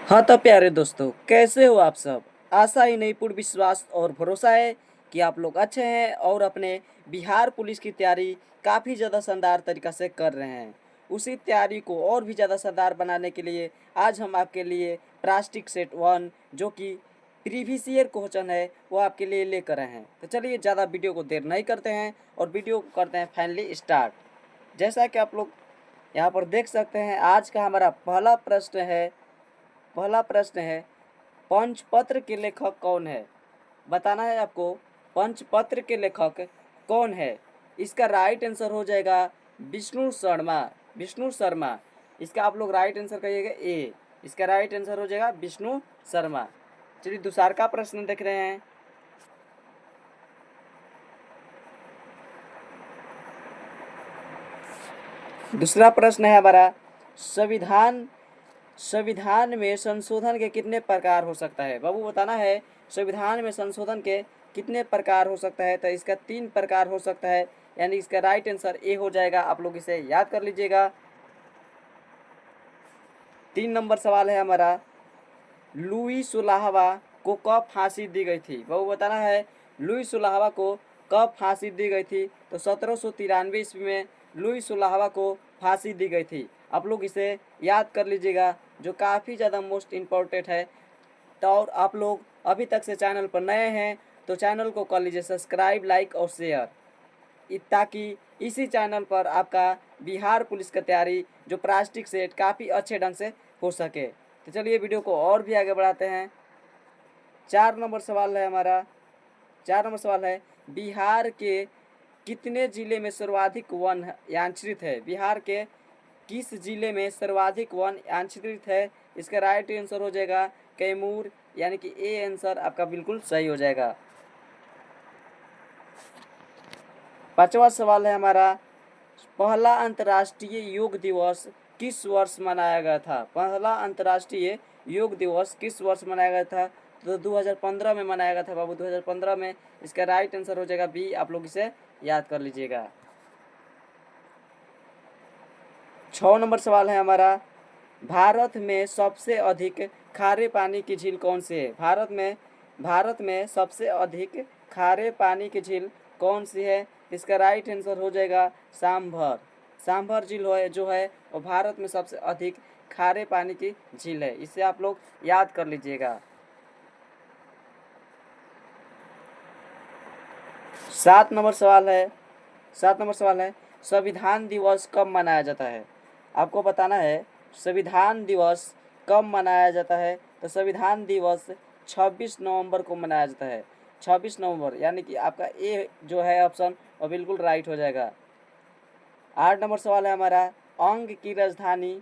हाँ तो प्यारे दोस्तों, कैसे हो आप सब। आशा ही नहीं, पूर्ण विश्वास और भरोसा है कि आप लोग अच्छे हैं और अपने बिहार पुलिस की तैयारी काफ़ी ज़्यादा शानदार तरीक़ा से कर रहे हैं। उसी तैयारी को और भी ज़्यादा शानदार बनाने के लिए आज हम आपके लिए प्लास्टिक सेट 1 जो कि प्रीवियस ईयर क्वेश्चन है वो आपके लिए लेकर आए हैं। तो चलिए ज़्यादा वीडियो को देर नहीं करते हैं और वीडियो को करते हैं फाइनली स्टार्ट। जैसा कि आप लोग यहाँ पर देख सकते हैं, आज का हमारा पहला प्रश्न है, पंचपत्र के लेखक कौन है। बताना है आपको पंचपत्र के लेखक कौन है। इसका राइट आंसर हो जाएगा विष्णु शर्मा। विष्णु शर्मा इसका आप लोग राइट आंसर कहिएगा ए। इसका राइट आंसर हो जाएगा विष्णु शर्मा। चलिए दूसरा का प्रश्न देख रहे हैं। दूसरा प्रश्न है हमारा, संविधान में संशोधन के कितने प्रकार हो सकता है। बाबू बताना है संविधान में संशोधन के कितने प्रकार हो सकता है। तो इसका 3 प्रकार हो सकता है, यानी इसका राइट आंसर ए हो जाएगा। आप लोग इसे याद कर लीजिएगा। 3 नंबर सवाल है हमारा, लुई सुलाहवा को कब फांसी दी गई थी। बाबू बताना है लुई सुलाहवा को कब फांसी दी गई थी। तो 1793 ईस्वी में लुई सुलाहवा को फांसी दी गई थी। आप लोग इसे याद कर लीजिएगा, जो काफ़ी ज़्यादा मोस्ट इम्पोर्टेंट है। तो और आप लोग अभी तक से चैनल पर नए हैं तो चैनल को कर लीजिए सब्सक्राइब, लाइक और शेयर, ताकि इसी चैनल पर आपका बिहार पुलिस का तैयारी जो प्लास्टिक सेट काफ़ी अच्छे ढंग से हो सके। तो चलिए वीडियो को और भी आगे बढ़ाते हैं। 4 नंबर सवाल है हमारा। 4 नंबर सवाल है, बिहार के कितने जिले में सर्वाधिक वन आच्छादित है। बिहार के किस जिले में सर्वाधिक वन आच्छादित है। इसका राइट आंसर हो जाएगा कैमूर, यानी कि ए आंसर आपका बिल्कुल सही हो जाएगा। 5वां सवाल है हमारा, पहला अंतर्राष्ट्रीय योग दिवस किस वर्ष मनाया गया था। पहला अंतर्राष्ट्रीय योग दिवस किस वर्ष मनाया गया था। तो 2015 में मनाया गया था बाबू, 2015 में। इसका राइट आंसर हो जाएगा बी। आप लोग इसे याद कर लीजिएगा। 6 नंबर सवाल है हमारा, भारत में सबसे अधिक खारे पानी की झील कौन सी है। भारत में सबसे अधिक खारे पानी की झील कौन सी है। इसका राइट आंसर हो जाएगा सांभर। सांभर झील जो है वो भारत में सबसे अधिक खारे पानी की झील है। इसे आप लोग याद कर लीजिएगा। 7 नंबर सवाल है। 7 नंबर सवाल है, संविधान दिवस कब मनाया जाता है। आपको बताना है संविधान दिवस कब मनाया जाता है। तो संविधान दिवस 26 नवंबर को मनाया जाता है। 26 नवंबर, यानी कि आपका ए जो है ऑप्शन वो बिल्कुल राइट हो जाएगा। 8 नंबर सवाल है हमारा, अंग की राजधानी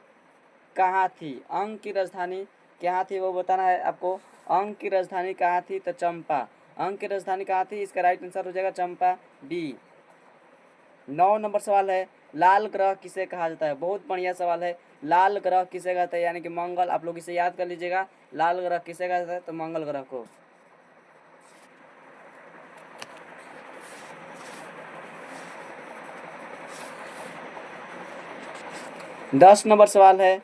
कहाँ थी। अंग की राजधानी कहाँ थी वो बताना है आपको। अंग की राजधानी कहाँ थी। तो चंपा। अंग की राजधानी कहाँ थी। इसका राइट आंसर हो जाएगा चंपा, डी। 9 नंबर सवाल है, लाल ग्रह किसे कहा जाता है। बहुत बढ़िया सवाल है। लाल ग्रह किसे कहते हैं, यानी कि मंगल। आप लोग इसे याद कर लीजिएगा, लाल ग्रह किसे कहा जाता है। तो मंगल ग्रह को। 10 नंबर सवाल है,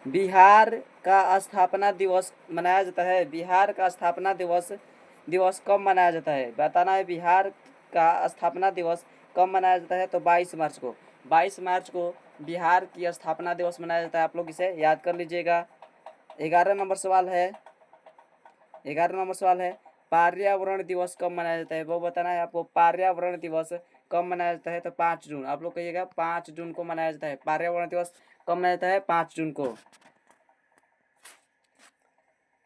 बिहार का स्थापना दिवस मनाया जाता है। बिहार का स्थापना दिवस कब मनाया जाता है। बताना है बिहार का स्थापना दिवस कब मनाया जाता है। तो 22 मार्च को। 22 मार्च को बिहार की स्थापना दिवस मनाया जाता है। आप लोग इसे याद कर लीजिएगा। 11 नंबर सवाल है। 11 नंबर सवाल है, पर्यावरण दिवस कब मनाया जाता है। वो बताना है आपको पर्यावरण दिवस कब मनाया जाता है। तो 5 जून। आप लोग कहिएगा 5 जून को मनाया जाता है। पर्यावरण दिवस कब मनाया जाता है। 5 जून को।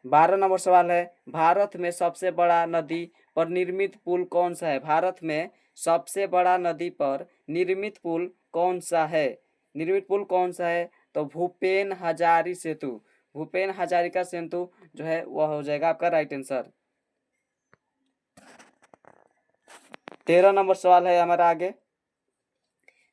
12 नंबर सवाल है, भारत में सबसे बड़ा नदी पर निर्मित पुल कौन सा है। भारत में सबसे बड़ा नदी पर निर्मित पुल कौन सा है। निर्मित पुल कौन सा है। तो भूपेन हजारी सेतु। भूपेन हजारिका सेतु जो है वह हो जाएगा आपका राइट आंसर। 13 नंबर सवाल है हमारा आगे,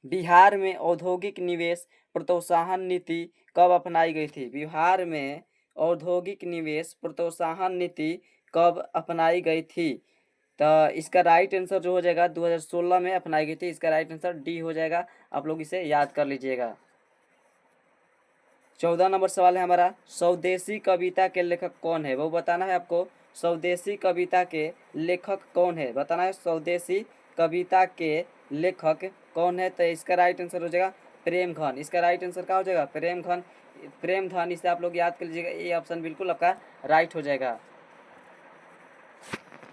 बिहार में औद्योगिक निवेश प्रोत्साहन नीति कब अपनाई गई थी। बिहार में औद्योगिक निवेश प्रोत्साहन नीति कब अपनाई गई थी। तो इसका राइट आंसर जो हो जाएगा 2016 में अपनाई गई थी। इसका राइट आंसर डी हो जाएगा। आप लोग इसे याद कर लीजिएगा। 14 नंबर सवाल है हमारा, स्वदेशी कविता के लेखक कौन है, वो बताना है आपको। स्वदेशी कविता के लेखक कौन है बताना है, स्वदेशी कविता के लेखक कौन है। तो इसका राइट आंसर हो जाएगा प्रेमघन। इसका राइट आंसर क्या हो जाएगा, प्रेमघन। प्रेमधन, इसे आप लोग याद कर लीजिएगा, ये ऑप्शन बिल्कुल आपका राइट हो जाएगा।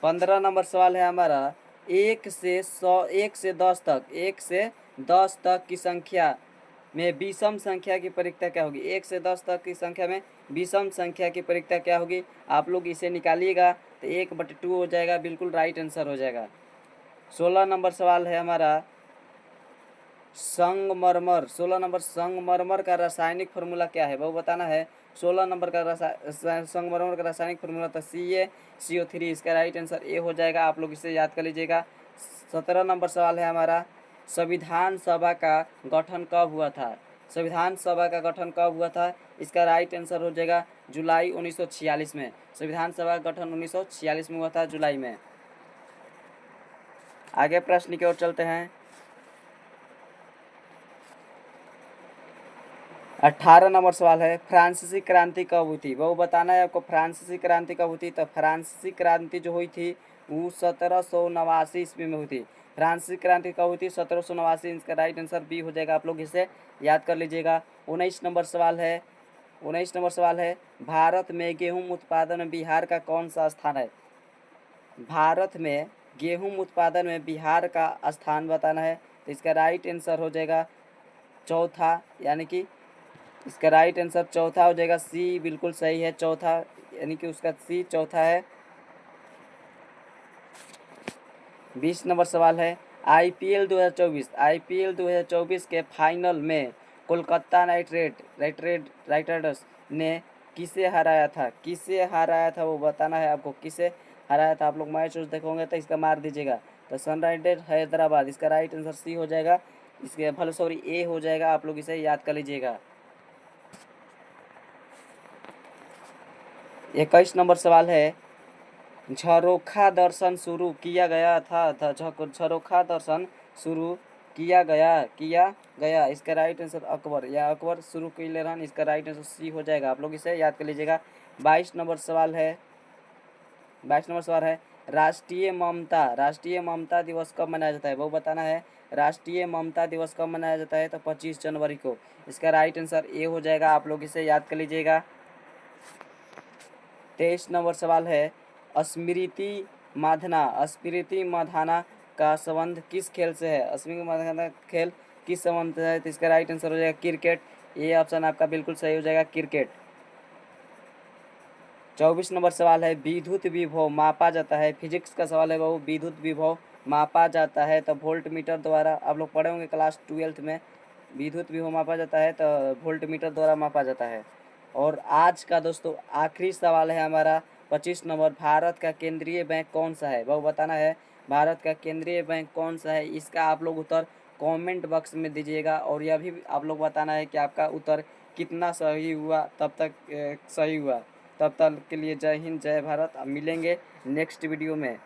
15 नंबर सवाल है हमारा, 1 से 10 तक, 1 से 10 तक की संख्या में विषम संख्या की परीक्षा क्या होगी। 1 से 10 तक की संख्या में विषम संख्या की परीक्षा क्या होगी, आप लोग इसे निकालिएगा तो 1/2 हो जाएगा, बिल्कुल राइट आंसर हो जाएगा। 16 नंबर सवाल है हमारा, संगमरमर, 16 नंबर, संगमरमर का रासायनिक फार्मूला क्या है, वो बताना है। 16 नंबर का संगमरमर का रासायनिक फार्मूला तो CaCO3, इसका राइट आंसर ए हो जाएगा, आप लोग इसे याद कर लीजिएगा। 17 नंबर सवाल है हमारा, संविधान सभा का गठन कब हुआ था। संविधान सभा का गठन कब हुआ था, इसका राइट आंसर हो जाएगा जुलाई 1946 में। संविधान सभा का गठन 1946 में हुआ था, जुलाई में। आगे प्रश्न की ओर चलते हैं। 18 नंबर सवाल है, फ्रांसीसी क्रांति कब हुई थी, वो बताना है आपको। फ्रांसीसी क्रांति कब हुई थी, तो फ्रांसीसी क्रांति जो हुई थी वो 1789 ईस्वी में हुई थी। फ्रांसीसी क्रांति कब हुई थी, 1789। इसका राइट आंसर बी हो जाएगा, आप लोग इसे याद कर लीजिएगा। 19 नंबर सवाल है, 19 नंबर सवाल है, भारत में गेहूँ उत्पादन में बिहार का कौन सा स्थान है। भारत में गेहूँ उत्पादन में बिहार का स्थान बताना है, तो इसका राइट आंसर हो जाएगा चौथा, यानी कि इसका राइट आंसर चौथा हो जाएगा, सी बिल्कुल सही है, चौथा, यानी कि उसका सी चौथा है। 20 नंबर सवाल है, IPL 2024 के फाइनल में कोलकाता नाइट राइडर्स ने किसे हराया था, किसे हराया था वो बताना है आपको, किसे हराया था। आप लोग मैच देखोगे तो इसका मार दीजिएगा, तो सनराइजर्स हैदराबाद, इसका राइट आंसर सी हो जाएगा, इसके भले सॉरी ए हो जाएगा, आप लोग इसे याद कर लीजिएगा। 21 नंबर सवाल है, झरोखा दर्शन शुरू किया गया था, झरोखा दर्शन शुरू किया गया, इसका राइट आंसर अकबर, या अकबर शुरू किए रहन, इसका राइट आंसर सी हो जाएगा, आप लोग इसे याद कर लीजिएगा। 22 नंबर सवाल है, 22 नंबर सवाल है, राष्ट्रीय ममता दिवस कब मनाया जाता है, वो बताना है। राष्ट्रीय ममता दिवस कब मनाया जाता है, तो 25 जनवरी को, इसका राइट आंसर ए हो जाएगा, आप लोग इसे याद कर लीजिएगा। 23 नंबर सवाल है, स्मृति माधाना का संबंध किस खेल से है, स्मृति माधाना खेल किस संबंध से है, तो इसका राइट आंसर हो जाएगा क्रिकेट, ये ऑप्शन आपका बिल्कुल सही हो जाएगा, क्रिकेट। 24 नंबर सवाल है, विद्युत विभव मापा जाता है, फिजिक्स का सवाल है वो, विद्युत विभव मापा जाता है तो वोल्ट मीटर द्वारा, आप लोग पढ़े होंगे क्लास 12th में, विद्युत विभव मापा जाता है तो वोल्ट मीटर द्वारा मापा जाता है। और आज का दोस्तों आखिरी सवाल है हमारा, 25 नंबर, भारत का केंद्रीय बैंक कौन सा है, वो बताना है। भारत का केंद्रीय बैंक कौन सा है, इसका आप लोग उत्तर कमेंट बॉक्स में दीजिएगा, और यह भी आप लोग बताना है कि आपका उत्तर कितना सही हुआ, तब तक सही हुआ। तब तक के लिए जय हिंद, जय भारत। अब मिलेंगे नेक्स्ट वीडियो में।